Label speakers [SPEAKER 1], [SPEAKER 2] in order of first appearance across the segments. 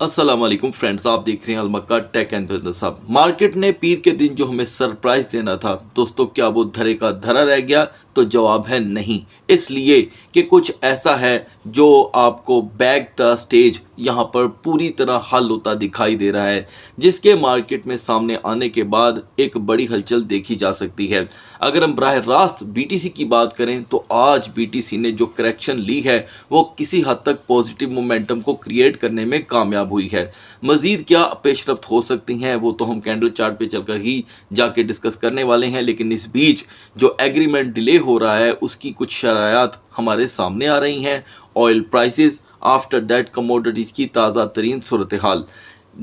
[SPEAKER 1] अस्सलाम वालेकुम फ्रेंड्स, आप देख रहे हैं अलमक्का tech and business hub. Market ने पीर के दिन जो हमें सरप्राइज देना था दोस्तों, क्या वो धरे का धरा रह गया? तो जवाब है नहीं। इसलिए कि कुछ ऐसा है जो आपको बैक द स्टेज यहाँ पर पूरी तरह हल होता दिखाई दे रहा है, जिसके मार्केट में सामने आने के बाद एक बड़ी हलचल देखी जा सकती है। अगर हम बराह रास्त बीटीसी की बात करें तो आज बीटीसी ने जो करेक्शन ली है वो किसी हद तक पॉजिटिव मोमेंटम को क्रिएट करने में कामयाब हुई है। मजीद क्या पेशरफ्त हो सकती हैं वो तो हम कैंडल चार्ट पे चलकर ही जाके डिस्कस करने वाले हैं, लेकिन इस बीच जो एग्रीमेंट डिले हो रहा है उसकी कुछ शरायत हमारे सामने आ रही हैं। Oil prices, after that commodities की ताज़ा तरीन सूरत हाल।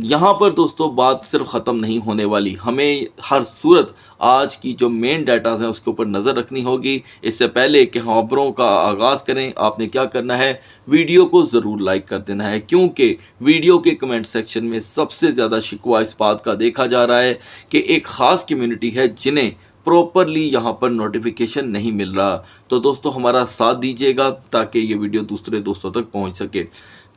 [SPEAKER 1] यहाँ पर दोस्तों बात सिर्फ ख़त्म नहीं होने वाली, हमें हर सूरत आज की जो मेन डाटाज हैं उसके ऊपर नज़र रखनी होगी। इससे पहले कि हम खबरों का आगाज़ करें, आपने क्या करना है, वीडियो को ज़रूर लाइक कर देना है, क्योंकि वीडियो के कमेंट सेक्शन में सबसे ज़्यादा शिकवा इस बात का देखा जा रहा है कि एक ख़ास कम्युनिटी है जिन्हें प्रॉपरली यहाँ पर नोटिफिकेशन नहीं मिल रहा। तो दोस्तों हमारा साथ दीजिएगा ताकि ये वीडियो दूसरे दोस्तों तक पहुँच सके।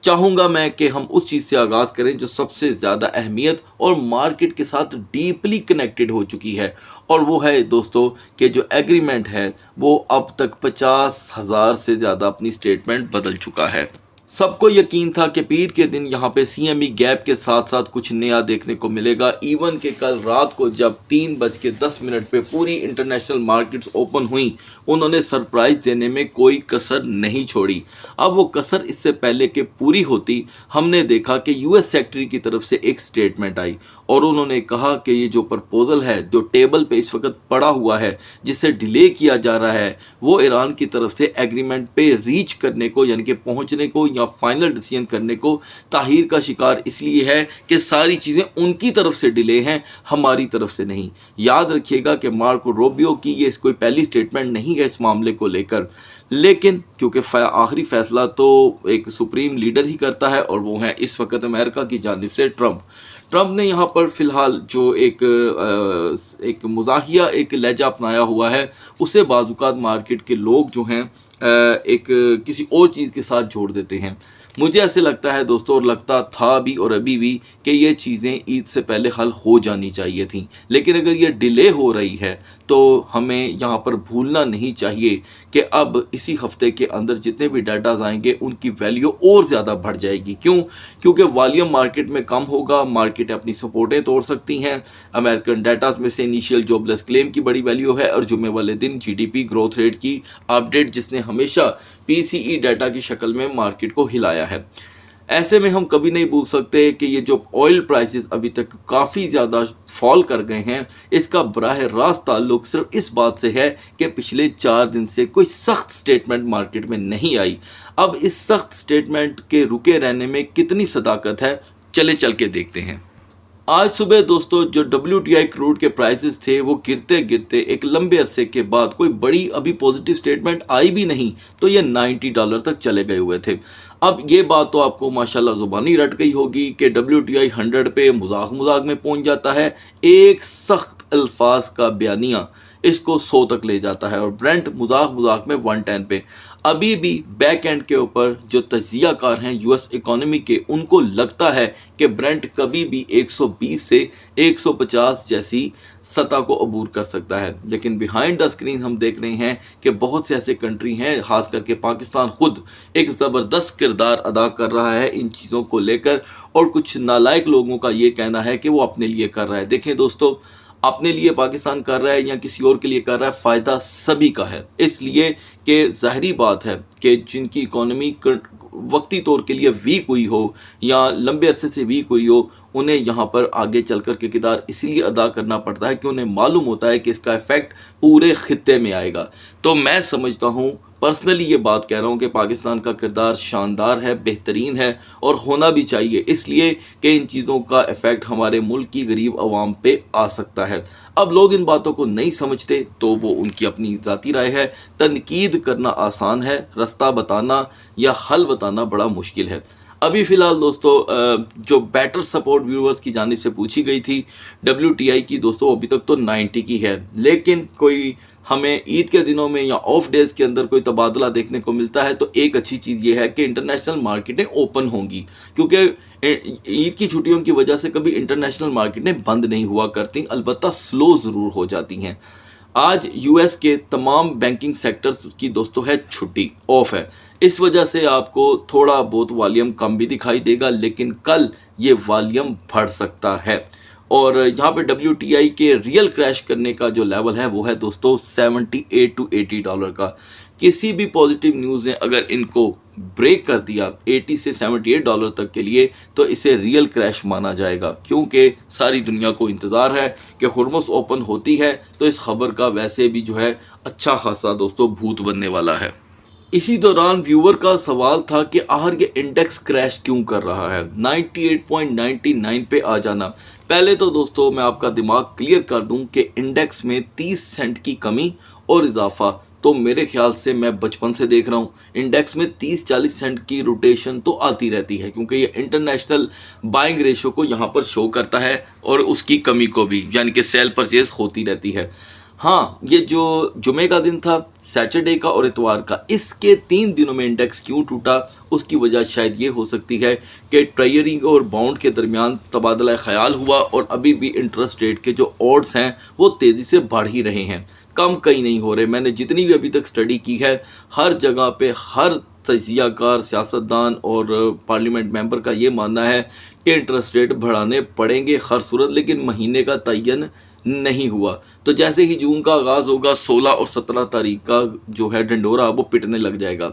[SPEAKER 1] चाहूँगा मैं कि हम उस चीज़ से आगाज़ करें जो सबसे ज़्यादा अहमियत और मार्केट के साथ डीपली कनेक्टेड हो चुकी है, और वो है दोस्तों कि जो एग्रीमेंट है वो अब तक 50,000 से ज़्यादा अपनी स्टेटमेंट बदल चुका है। सबको यकीन था कि पीर के दिन यहाँ पे सीएमई गैप के साथ साथ कुछ नया देखने को मिलेगा। इवन के कल रात को जब 3:10 पे पूरी इंटरनेशनल मार्केट्स ओपन हुई, उन्होंने सरप्राइज देने में कोई कसर नहीं छोड़ी। अब वो कसर इससे पहले कि पूरी होती, हमने देखा कि यूएस सेक्रेटरी की तरफ से एक स्टेटमेंट आई और उन्होंने कहा कि ये जो प्रपोजल है जो टेबल पे इस वक्त पड़ा हुआ है जिसे डिले किया जा रहा है, वो ईरान की तरफ से एग्रीमेंट पे रीच करने को यानी कि पहुंचने को या फाइनल डिसीजन करने को ताहीर का शिकार इसलिए है कि सारी चीज़ें उनकी तरफ से डिले हैं, हमारी तरफ से नहीं। याद रखिएगा कि मार्को रूबियो की ये कोई पहली स्टेटमेंट नहीं है इस मामले को लेकर, लेकिन क्योंकि आखिरी फैसला तो एक सुप्रीम लीडर ही करता है और वो है इस वक्त अमेरिका की जानिब से ट्रंप ने यहाँ पर फ़िलहाल जो एक मुज़ाहिया एक लहजा अपनाया हुआ है उसे बाज़ुकात मार्केट के लोग जो हैं एक किसी और चीज़ के साथ जोड़ देते हैं। मुझे ऐसे लगता है दोस्तों, और लगता था भी और अभी भी, कि ये चीज़ें ईद से पहले हल हो जानी चाहिए थी, लेकिन अगर ये डिले हो रही है तो हमें यहाँ पर भूलना नहीं चाहिए कि अब इसी हफ्ते के अंदर जितने भी डाटाज आएंगे उनकी वैल्यू और ज़्यादा बढ़ जाएगी। क्यों? क्योंकि वॉल्यूम मार्केट में कम होगा, मार्केट अपनी सपोर्टें तोड़ सकती हैं। अमेरिकन डाटाज में से इनिशियल जॉबलेस क्लेम की बड़ी वैल्यू है और जुमे वाले दिन जीडीपी ग्रोथ रेट की अपडेट जिसने हमेशा पीसीई डाटा की शक्ल में मार्केट को हिलाया है। ऐसे में हम कभी नहीं भूल सकते कि ये जो ऑयल प्राइसेस अभी तक काफ़ी ज़्यादा फॉल कर गए हैं, इसका बराह रास्त ताल्लुक सिर्फ इस बात से है कि पिछले 4 दिन से कोई सख्त स्टेटमेंट मार्केट में नहीं आई। अब इस सख्त स्टेटमेंट के रुके रहने में कितनी सदाकत है, चले चल के देखते हैं। आज सुबह दोस्तों जो WTI क्रूड के प्राइसेस थे वो गिरते गिरते एक लंबे अरसे के बाद कोई बड़ी अभी पॉजिटिव स्टेटमेंट आई भी नहीं तो ये $90 तक चले गए हुए थे। अब ये बात तो आपको माशाल्लाह ज़ुबानी रट गई होगी कि WTI 100 पे मजाक में पहुंच जाता है, एक सख्त अल्फाज का बयानिया इसको 100 तक ले जाता है, और ब्रेंट मजाक में 110 पे। अभी भी बैक एंड के ऊपर जो तज्जियाकार हैं यूएस इकोनॉमी के, उनको लगता है कि ब्रेंट कभी भी 120 से 150 जैसी सतह को अबूर कर सकता है। लेकिन बिहाइंड द स्क्रीन हम देख रहे हैं कि बहुत से ऐसे कंट्री हैं, खास करके पाकिस्तान खुद एक ज़बरदस्त किरदार अदा कर रहा है इन चीज़ों को लेकर, और कुछ नालायक लोगों का ये कहना है कि वो अपने लिए कर रहा है। देखें दोस्तों, अपने लिए पाकिस्तान कर रहा है या किसी और के लिए कर रहा है, फ़ायदा सभी का है। इसलिए कि ज़ाहिरी बात है कि जिनकी इकोनॉमी वक्ती तौर के लिए वीक हुई हो या लंबे अरसे से वीक हुई हो, उन्हें यहाँ पर आगे चलकर के किरदार इसलिए अदा करना पड़ता है कि उन्हें मालूम होता है कि इसका इफ़ेक्ट पूरे खित्ते में आएगा। तो मैं समझता हूँ, पर्सनली ये बात कह रहा हूँ कि पाकिस्तान का किरदार शानदार है, बेहतरीन है और होना भी चाहिए, इसलिए कि इन चीज़ों का इफ़ेक्ट हमारे मुल्क की गरीब आवाम पे आ सकता है। अब लोग इन बातों को नहीं समझते तो वो उनकी अपनी ज़ाती राय है। तनकीद करना आसान है, रास्ता बताना या हल बताना बड़ा मुश्किल है। अभी फ़िलहाल दोस्तों जो बेटर सपोर्ट व्यूअर्स की जानिब से पूछी गई थी WTI की दोस्तों, अभी तक तो 90 की है, लेकिन कोई हमें ईद के दिनों में या ऑफ डेज़ के अंदर कोई तबादला देखने को मिलता है तो एक अच्छी चीज़ ये है कि इंटरनेशनल मार्केटें ओपन होंगी, क्योंकि ईद की छुट्टियों की वजह से कभी इंटरनेशनल मार्केटें बंद नहीं हुआ करती, अलबत्ता स्लो ज़रूर हो जाती हैं। आज यूएस के तमाम बैंकिंग सेक्टर्स की दोस्तों है छुट्टी, ऑफ है। इस वजह से आपको थोड़ा बहुत वॉल्यूम कम भी दिखाई देगा, लेकिन कल ये वॉल्यूम बढ़ सकता है। और यहाँ पे WTI के रियल क्रैश करने का जो लेवल है वो है दोस्तों 78 टू 80 डॉलर का। किसी भी पॉजिटिव न्यूज़ ने अगर इनको ब्रेक कर दिया 80 से 78 डॉलर तक के लिए, तो इसे रियल क्रैश माना जाएगा, क्योंकि सारी दुनिया को इंतज़ार है कि हुर्मुज़ ओपन होती है तो इस खबर का वैसे भी जो है अच्छा खासा दोस्तों भूत बनने वाला है। इसी दौरान व्यूअर का सवाल था कि आखिर ये इंडेक्स क्रैश क्यों कर रहा है, 98.99 पे आ जाना। पहले तो दोस्तों मैं आपका दिमाग क्लियर कर दूं कि इंडेक्स में 30 सेंट की कमी और इजाफा तो मेरे ख्याल से मैं बचपन से देख रहा हूँ। इंडेक्स में 30-40 सेंट की रोटेशन तो आती रहती है, क्योंकि ये इंटरनेशनल बाइंग रेशो को यहाँ पर शो करता है और उसकी कमी को भी, यानी कि सेल परचेज होती रहती है। हाँ, ये जो जुमे का दिन था, सैटरडे का और इतवार का, इसके 3 दिनों में इंडेक्स क्यों टूटा, उसकी वजह शायद ये हो सकती है कि ट्रेजरी और बाउंड के दरमियान तबादला ख्याल हुआ और अभी भी इंटरेस्ट रेट के जो ऑड्स हैं वो तेज़ी से बढ़ ही रहे हैं, कम कहीं नहीं हो रहे। मैंने जितनी भी अभी तक स्टडी की है, हर जगह पे हर तजियाकार, सियासतदान और पार्लियामेंट मेंबर का ये मानना है कि इंटरेस्ट रेट बढ़ाने पड़ेंगे हर सूरत, लेकिन महीने का तयन नहीं हुआ। तो जैसे ही जून का आगाज़ होगा, 16 और 17 तारीख का जो है ढंडोरा वो पिटने लग जाएगा।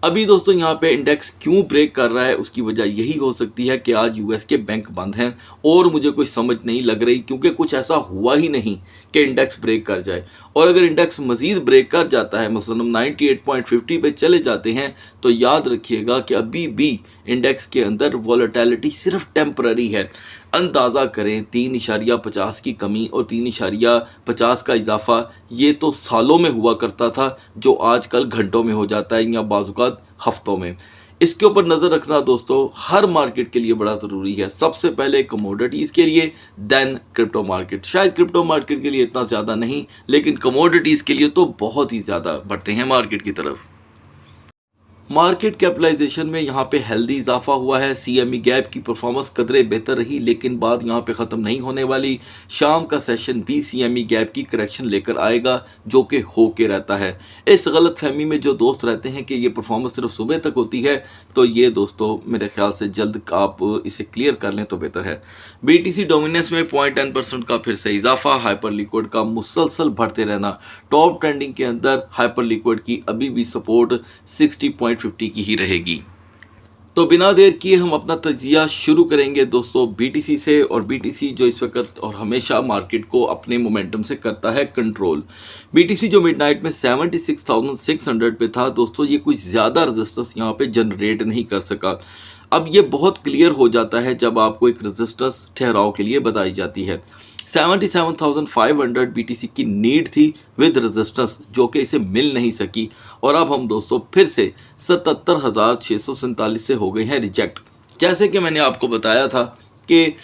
[SPEAKER 1] अभी दोस्तों यहाँ पे इंडेक्स क्यों ब्रेक कर रहा है, उसकी वजह यही हो सकती है कि आज यूएस के बैंक बंद हैं और मुझे कोई समझ नहीं लग रही, क्योंकि कुछ ऐसा हुआ ही नहीं कि इंडेक्स ब्रेक कर जाए। और अगर इंडेक्स मज़ीद ब्रेक कर जाता है, मसलन हम 98.50 पे चले जाते हैं, तो याद रखिएगा कि अभी भी इंडेक्स के अंदर वॉलेटिलिटी सिर्फ टेम्पररी है। अंदाज़ा करें 3.50 की कमी और 3.50 का इजाफा, ये तो सालों में हुआ करता था, जो आजकल घंटों में हो जाता है या बाज़ुकात हफ्तों में। इसके ऊपर नज़र रखना दोस्तों हर मार्केट के लिए बड़ा ज़रूरी है। सबसे पहले कमोडिटीज़ के लिए, देन क्रिप्टो मार्केट। शायद क्रिप्टो मार्केट के लिए इतना ज़्यादा नहीं, लेकिन कमोडिटीज़ के लिए तो बहुत ही ज़्यादा बढ़ते हैं मार्केट की तरफ। मार्केट कैपिटलाइजेशन में यहाँ पे हेल्दी इजाफा हुआ है। CME गैप की परफॉर्मेंस कदरे बेहतर रही, लेकिन बात यहाँ पे ख़त्म नहीं होने वाली। शाम का सेशन भी CME गैप की करेक्शन लेकर आएगा, जो कि हो के रहता है। इस गलत फहमी में जो दोस्त रहते हैं कि ये परफॉर्मेंस सिर्फ सुबह तक होती है, तो ये दोस्तों मेरे ख्याल से जल्द आप इसे क्लियर कर लें तो बेहतर है। BTC डोमिनेंस में 0.10% का फिर से इजाफा, हाइपर लिक्विड का मुसलसल बढ़ते रहना। टॉप ट्रेंडिंग के अंदर हाइपर लिक्विड की अभी भी सपोर्ट 60.50 की ही रहेगी। तो बिना देर किए हम अपना तजिया शुरू करेंगे दोस्तों BTC से। और BTC जो इस वक्त और हमेशा मार्केट को अपने मोमेंटम से करता है कंट्रोल। BTC जो मिडनाइट में 76,600 पे था दोस्तों, ये कुछ ज़्यादा रेजिस्टेंस यहाँ पे जनरेट नहीं कर सका। अब ये बहुत क्लियर हो जाता है जब आपको एक रेजिस्टेंस ठहराव के लिए बताई जाती है। 77,500 BTC की नीड थी विद रेजिस्टेंस, जो कि इसे मिल नहीं सकी। और अब हम दोस्तों फिर से 77,647 से हो गए हैं रिजेक्ट। जैसे कि मैंने आपको बताया था कि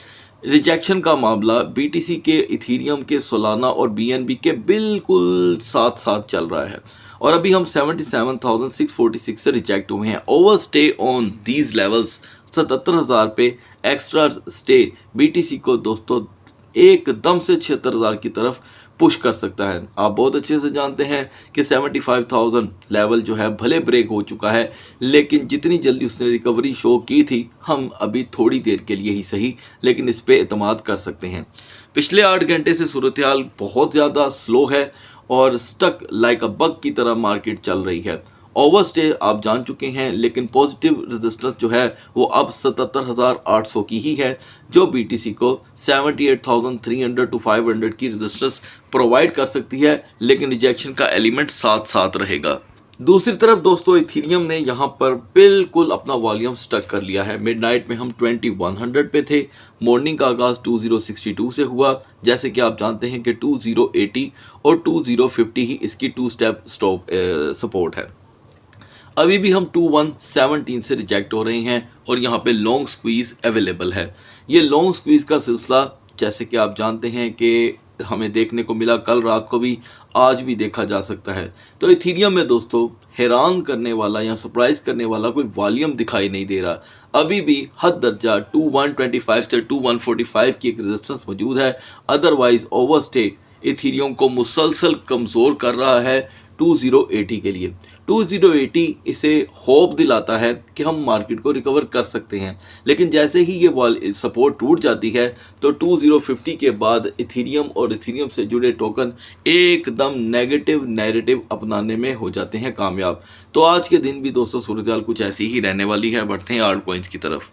[SPEAKER 1] रिजेक्शन का मामला BTC के, इथीरियम के, सोलाना और BNB के बिल्कुल साथ साथ चल रहा है। और अभी हम 77,646 से रिजेक्ट हुए हैं। Over stay on these levels 77,000 पे एक्स्ट्रा स्टे BTC को दोस्तों एकदम से 76,000 की तरफ पुश कर सकता है। आप बहुत अच्छे से जानते हैं कि 75,000 लेवल जो है भले ब्रेक हो चुका है, लेकिन जितनी जल्दी उसने रिकवरी शो की थी, हम अभी थोड़ी देर के लिए ही सही, लेकिन इस पे एतमाद कर सकते हैं। पिछले 8 घंटे से सूरत हाल बहुत ज़्यादा स्लो है और स्टक लाइक अ बग की तरह मार्केट चल रही है। ओवरस्टे आप जान चुके हैं, लेकिन पॉजिटिव रेजिस्टेंस जो है वो अब 77,800 की ही है, जो BTC को 78,300 टू 500 की रेजिस्टेंस प्रोवाइड कर सकती है, लेकिन रिजेक्शन का एलिमेंट साथ साथ रहेगा। दूसरी तरफ दोस्तों इथीरियम ने यहाँ पर बिल्कुल अपना वॉल्यूम स्टक कर लिया है। मिडनाइट में हम 2100 पे थे, मॉर्निंग का आगाज़ 2062 से हुआ। जैसे कि आप जानते हैं कि 2080 और 2050 ही इसकी 2 स्टेप स्टॉप सपोर्ट है। अभी भी हम 2117 से रिजेक्ट हो रहे हैं और यहाँ पे लॉन्ग स्क्वीज अवेलेबल है। ये लॉन्ग स्क्वीज का सिलसिला जैसे कि आप जानते हैं कि हमें देखने को मिला कल रात को भी, आज भी देखा जा सकता है। तो इथीरियम में दोस्तों हैरान करने वाला या सरप्राइज करने वाला कोई वॉल्यूम दिखाई नहीं दे रहा। अभी भी हद दर्जा 2125 से 2145 की एक रेजिस्टेंस मौजूद है। अदरवाइज ओवरस्टे इथीरियम को मुसलसल कमज़ोर कर रहा है 2080 के लिए। 2080 इसे होप दिलाता है कि हम मार्केट को रिकवर कर सकते हैं, लेकिन जैसे ही ये सपोर्ट टूट जाती है तो 2050 के बाद इथीरियम और इथीरियम से जुड़े टोकन एकदम नेगेटिव नैरेटिव अपनाने में हो जाते हैं कामयाब। तो आज के दिन भी दोस्तों सूरत कुछ ऐसी ही रहने वाली है। बढ़ते हैं आल्ट कॉइन्स की तरफ।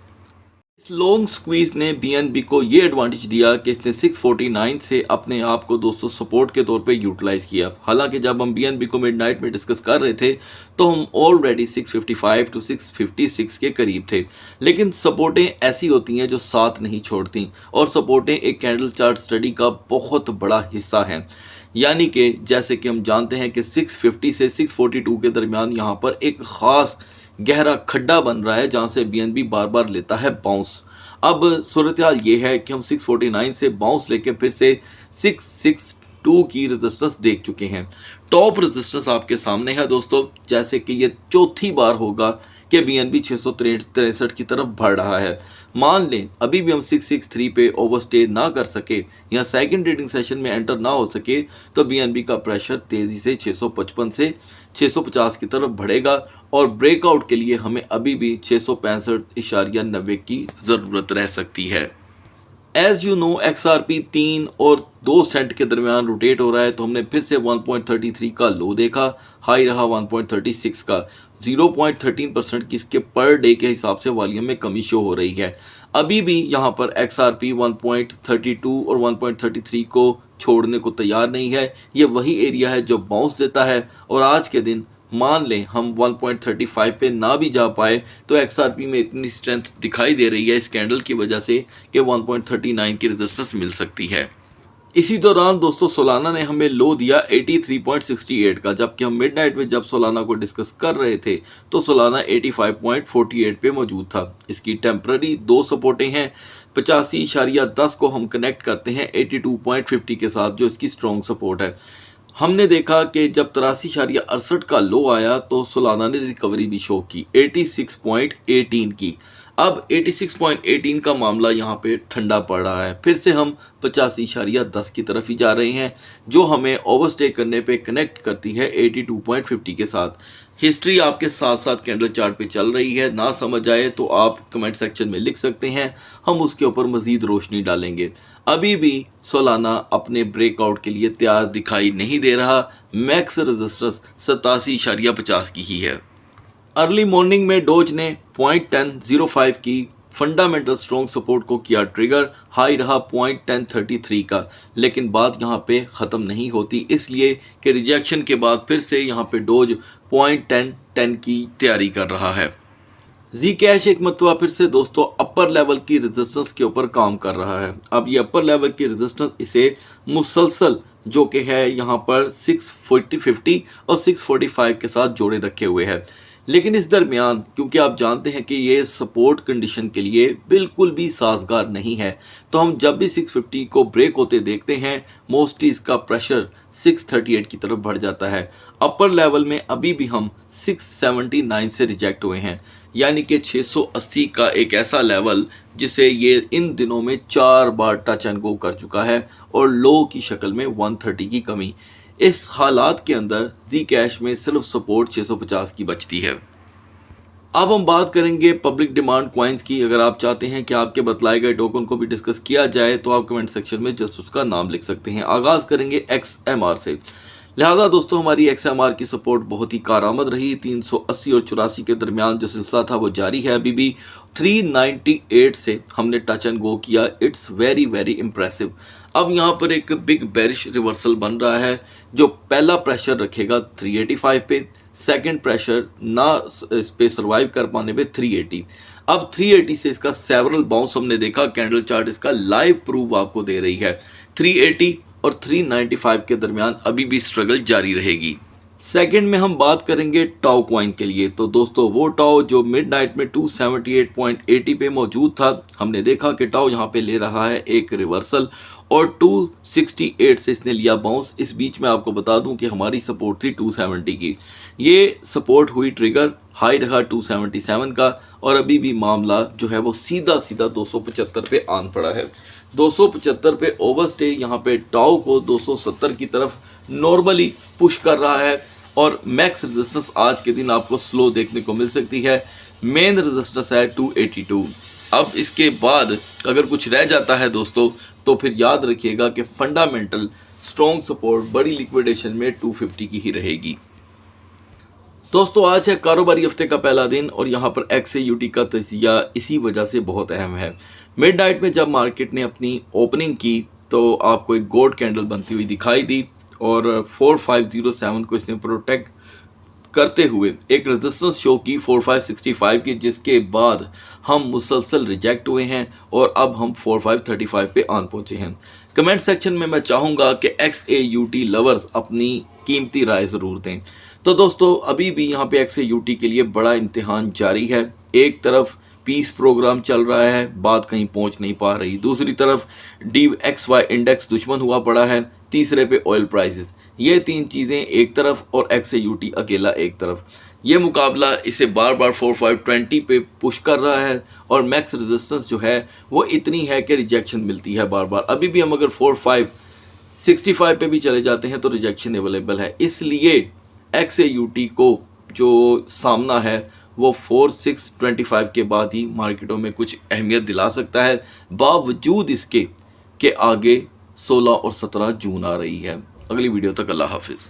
[SPEAKER 1] इस लॉन्ग स्क्वीज ने बीएनबी को ये एडवांटेज दिया कि इसने 649 से अपने आप को दोस्तों सपोर्ट के तौर पे यूटिलाइज किया। हालांकि जब हम बीएनबी को मिडनाइट में डिस्कस कर रहे थे तो हम ऑलरेडी 655 टू 656 के करीब थे, लेकिन सपोर्टें ऐसी होती हैं जो साथ नहीं छोड़ती और सपोर्टें एक कैंडल चार्ट स्टडी का बहुत बड़ा हिस्सा हैं। यानी कि जैसे कि हम जानते हैं कि 650 से 642 के दरमियान यहाँ पर एक ख़ास गहरा खड्डा बन रहा है जहां से बीएनबी बार बार लेता है बाउंस। अब सूरत हाल ये है कि हम 649 से बाउंस लेके फिर से 662 की रेजिस्टेंस देख चुके हैं। टॉप रेजिस्टेंस आपके सामने है दोस्तों, जैसे कि ये चौथी बार होगा कि बीएनबी 663 की तरफ बढ़ रहा है। मान लें अभी भी हम 663 पे ओवरस्टे ना कर सके या सेकंड ट्रेडिंग सेशन में एंटर ना हो सके तो बीएनबी का प्रेशर तेज़ी से 655 से 650 की तरफ बढ़ेगा और ब्रेकआउट के लिए हमें अभी भी 665.90 की ज़रूरत रह सकती है। एज यू नो XRP 3 और 2 सेंट के दरमियान रोटेट हो रहा है, तो हमने फिर से 1.33 का लो देखा, हाई रहा 1.36 का। 0.13% की इसके पर डे के हिसाब से वॉल्यूम में कमी शो हो रही है। अभी भी यहाँ पर XRP 1.32 और 1.33 को छोड़ने को तैयार नहीं है। ये वही एरिया है जो बाउंस देता है और आज के दिन मान लें हम 1.35 पे ना भी जा पाए तो XRP में इतनी स्ट्रेंथ दिखाई दे रही है इस कैंडल की वजह से कि 1.39 की रेजिस्टेंस मिल सकती है। इसी दौरान दोस्तों सोलाना ने हमें लो दिया 83.68 का, जबकि हम मिडनाइट में जब सोलाना को डिस्कस कर रहे थे तो सोलाना 85.48 पे मौजूद था। इसकी टेम्पररी दो सपोर्टें हैं। 85.10 को हम कनेक्ट करते हैं 82.50 के साथ जो इसकी स्ट्रॉन्ग सपोर्ट है। हमने देखा कि जब 83.68 का लो आया तो सोलाना ने रिकवरी भी शो की 86.18 की। अब 86.18 का मामला यहाँ पे ठंडा पड़ रहा है। फिर से हम 85.10 की तरफ ही जा रहे हैं जो हमें ओवरस्टे करने पे कनेक्ट करती है 82.50 के साथ। हिस्ट्री आपके साथ साथ कैंडल चार्ट पे चल रही है, ना समझ आए तो आप कमेंट सेक्शन में लिख सकते हैं, हम उसके ऊपर मज़ीद रोशनी डालेंगे। अभी भी सोलाना अपने ब्रेकआउट के लिए तैयार दिखाई नहीं दे रहा। मैक्स रेजिस्टेंस 87.50 की ही है। अर्ली मॉर्निंग में डोज ने 0.1005 की फंडामेंटल स्ट्रॉन्ग सपोर्ट को किया ट्रिगर, हाई रहा 0.1033 का, लेकिन बात यहाँ पे ख़त्म नहीं होती, इसलिए कि रिजेक्शन के बाद फिर से यहाँ पे डोज 0.1010 की तैयारी कर रहा है। जी कैश एक मरतबा फिर से दोस्तों अपर लेवल की रेजिस्टेंस के ऊपर काम कर रहा है। अब ये अपर लेवल की रेजिस्टेंस इसे मुसलसल जो कि है यहाँ पर 650 और 645 के साथ जोड़े रखे हुए है, लेकिन इस दरमियान क्योंकि आप जानते हैं कि ये सपोर्ट कंडीशन के लिए बिल्कुल भी साजगार नहीं है, तो हम जब भी 650 को ब्रेक होते देखते हैं मोस्टली इसका प्रेशर 638 की तरफ बढ़ जाता है। अपर लेवल में अभी भी हम 679 से रिजेक्ट हुए हैं, यानी कि 680 का एक ऐसा लेवल जिसे ये इन दिनों में 4 बार टच एंड गो कर चुका है और लो की शक्ल में 130 की कमी। इस हालात के अंदर जी कैश में सिर्फ सपोर्ट 650 की बचती है। अब हम बात करेंगे पब्लिक डिमांड कॉइन्स की। अगर आप चाहते हैं कि आपके बतलाए गए टोकन को भी डिस्कस किया जाए तो आप कमेंट सेक्शन में जस्ट उसका नाम लिख सकते हैं। आगाज़ करेंगे XMR से। लिहाजा दोस्तों हमारी XMR की सपोर्ट बहुत ही कारआमद रही। 380 और 84 के दरमियान जो सिलसिला था वो जारी है। अभी भी 398 से हमने टच एंड गो किया। It's very very impressive. अब यहाँ पर एक बिग बेरिश रिवर्सल बन रहा है जो पहला प्रेशर रखेगा 385 पे, सेकंड प्रेशर ना इस पे सर्वाइव कर पाने पे 380। अब 380 से इसका सेवरल बाउंस हमने देखा, कैंडल चार्ट इसका लाइव प्रूफ आपको दे रही है। 380 और 395 के दरमियान अभी भी स्ट्रगल जारी रहेगी। सेकंड में हम बात करेंगे टाओ कॉइन के लिए। तो दोस्तों वो टाओ जो मिडनाइट में 278.80 पे मौजूद था, हमने देखा कि टाओ यहाँ पे ले रहा है एक रिवर्सल और 268 से इसने लिया बाउंस। इस बीच में आपको बता दूं कि हमारी सपोर्ट थी 270 की, ये सपोर्ट हुई ट्रिगर, हाई रहा 277 का और अभी भी मामला जो है वो सीधा सीधा 275 पे आन पड़ा है। 275 पे ओवरस्टे यहाँ पे टाओ को 270 की तरफ नॉर्मली पुश कर रहा है और मैक्स रेजिस्टेंस आज के दिन आपको स्लो देखने को मिल सकती है। मेन रेजिस्टेंस है 282। अब इसके बाद अगर कुछ रह जाता है दोस्तों तो फिर याद रखिएगा कि फंडामेंटल स्ट्रॉन्ग सपोर्ट बड़ी लिक्विडेशन में 250 की ही रहेगी। दोस्तों आज है कारोबारी हफ्ते का पहला दिन और यहाँ पर XAUT का तजिया इसी वजह से बहुत अहम है। मिडनाइट में जब मार्केट ने अपनी ओपनिंग की तो आपको एक गोल्ड कैंडल बनती हुई दिखाई दी और 4507 को इसने प्रोटेक्ट करते हुए एक रेजिस्टेंस शो की 4565 की, जिसके बाद हम मुसलसल रिजेक्ट हुए हैं और अब हम 4535 पे आन पहुंचे हैं। कमेंट सेक्शन में मैं चाहूँगा कि XAUT लवर्स अपनी कीमती राय ज़रूर दें। तो दोस्तों अभी भी यहाँ पे XAUT के लिए बड़ा इम्तिहान जारी है। एक तरफ पीस प्रोग्राम चल रहा है, बात कहीं पहुंच नहीं पा रही, दूसरी तरफ DXY इंडेक्स दुश्मन हुआ पड़ा है, तीसरे पे ऑयल प्राइसेस। ये तीन चीज़ें एक तरफ और XAUT अकेला एक तरफ। ये मुकाबला इसे बार बार 4520 पे पुश कर रहा है और मैक्स रेजिस्टेंस जो है वो इतनी है कि रिजेक्शन मिलती है बार बार। अभी भी हम अगर 4565 पे भी चले जाते हैं तो रिजेक्शन अवेलेबल है। इसलिए XAUT को जो सामना है वो 4625 के बाद ही मार्केटों में कुछ अहमियत दिला सकता है, बावजूद इसके कि आगे 16 और 17 जून आ रही है। अगली वीडियो तक अल्लाह हाफिज़।